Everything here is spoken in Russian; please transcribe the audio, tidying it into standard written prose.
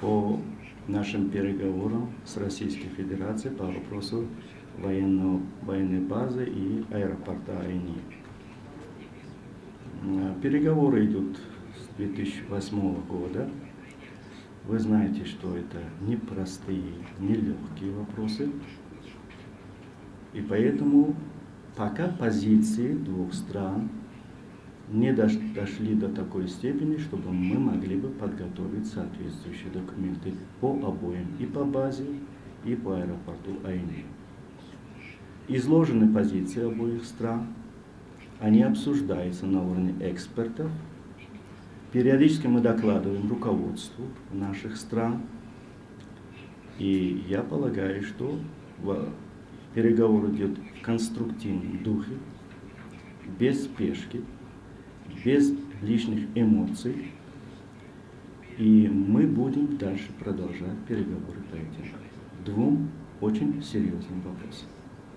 по нашим переговорам с Российской Федерацией по вопросу военной базы и аэропорта Айни. Переговоры идут с 2008 года. Вы знаете, что это непростые, нелегкие вопросы. И поэтому пока позиции двух стран не дошли до такой степени, чтобы мы могли бы подготовить соответствующие документы по обоим, и по базе, и по аэропорту Айни. Изложены позиции обоих стран, они обсуждаются на уровне экспертов. Периодически мы докладываем руководству наших стран. И я полагаю, что переговор идет в конструктивном духе, без спешки, без лишних эмоций. И мы будем дальше продолжать переговоры по этим двум очень серьезным вопросам.